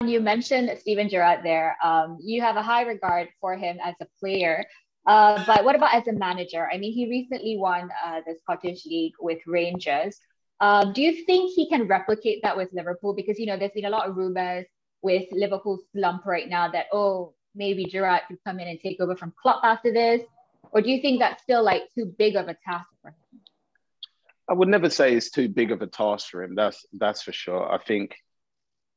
You mentioned Steven Gerrard there. You have a high regard for him as a player. But what about as a manager? I mean, he recently won the Scottish League with Rangers. Do you think he can replicate that with Liverpool? Because, there's been a lot of rumors with Liverpool's slump right now that, oh, maybe Gerrard could come in and take over from Klopp after this. Or do you think that's still like too big of a task for him? I would never say it's too big of a task for him. That's for sure. I think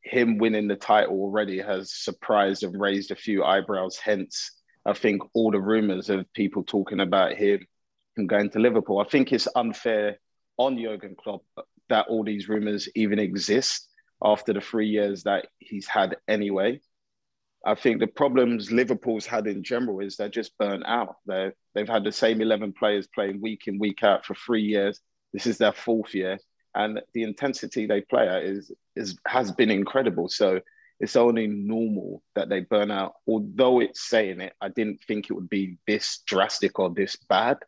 him winning the title already has surprised and raised a few eyebrows. Hence, I think all the rumours of people talking about him going to Liverpool. I think it's unfair on Jurgen Klopp that all these rumours even exist after the 3 years that he's had anyway. I think the problems Liverpool's had in general is they're just burnt out. They've had the same 11 players playing week in, week out for 3 years. This is their 4th year. And the intensity they play at has been incredible. So it's only normal that they burn out. Although it's saying it, I didn't think it would be this drastic or this bad.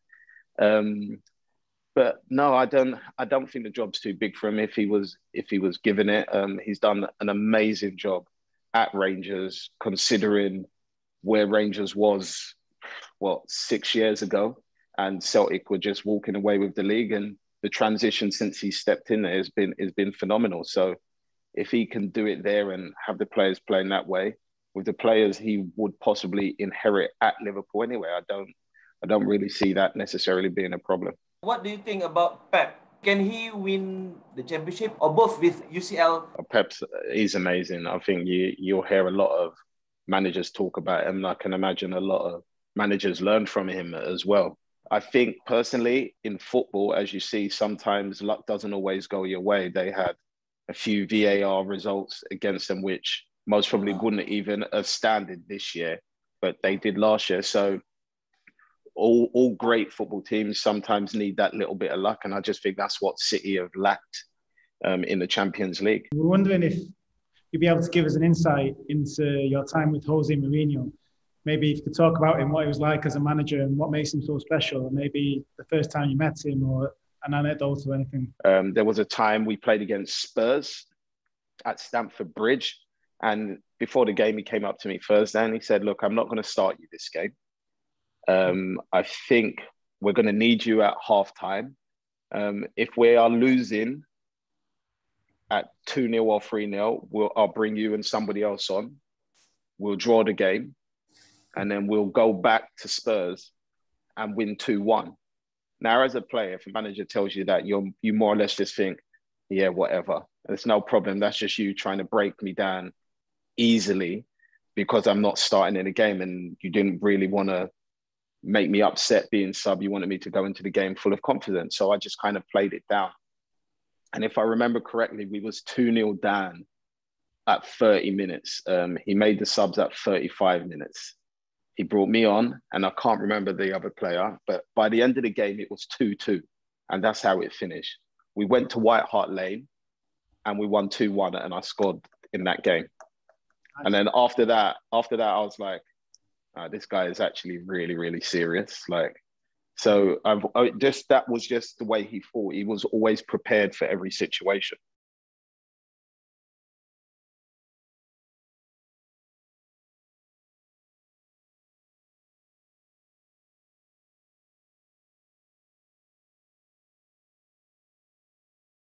But no, I don't think the job's too big for him if he was given it. He's done an amazing job at Rangers, considering where Rangers was, 6 years ago, and Celtic were just walking away with the league. And the transition since he stepped in there has been phenomenal. So if he can do it there and have the players playing that way, with the players he would possibly inherit at Liverpool anyway, I don't really see that necessarily being a problem. What do you think about Pep? Can he win the championship or both with UCL? He's amazing. I think you'll hear a lot of managers talk about him. I can imagine a lot of managers learn from him as well. I think personally in football, as you see, sometimes luck doesn't always go your way. They had a few VAR results against them, which most probably wouldn't even have standed this year, but they did last year. So all great football teams sometimes need that little bit of luck. And I just think that's what City have lacked in the Champions League. We're wondering if you'd be able to give us an insight into your time with Jose Mourinho. Maybe if you could talk about him, what he was like as a manager and what makes him so special, or maybe the first time you met him or an anecdote or anything. There was a time we played against Spurs at Stamford Bridge. And before the game, he came up to me Thursday and he said, look, I'm not going to start you this game. I think we're going to need you at halftime. If we are losing at 2-0 or 3-0, I'll bring you and somebody else on. We'll draw the game. And then we'll go back to Spurs and win 2-1. Now, as a player, if a manager tells you that, you more or less just think, yeah, whatever. It's no problem. That's just you trying to break me down easily because I'm not starting in a game and you didn't really want to make me upset being sub. You wanted me to go into the game full of confidence. So I just kind of played it down. And if I remember correctly, we was 2-0 down at 30 minutes. He made the subs at 35 minutes. He brought me on, and I can't remember the other player, but by the end of the game, it was 2-2, and that's how it finished. We went to White Hart Lane, and we won 2-1, and I scored in that game. And then after that, I was like, this guy is actually really, really serious. So that was just the way he thought. He was always prepared for every situation.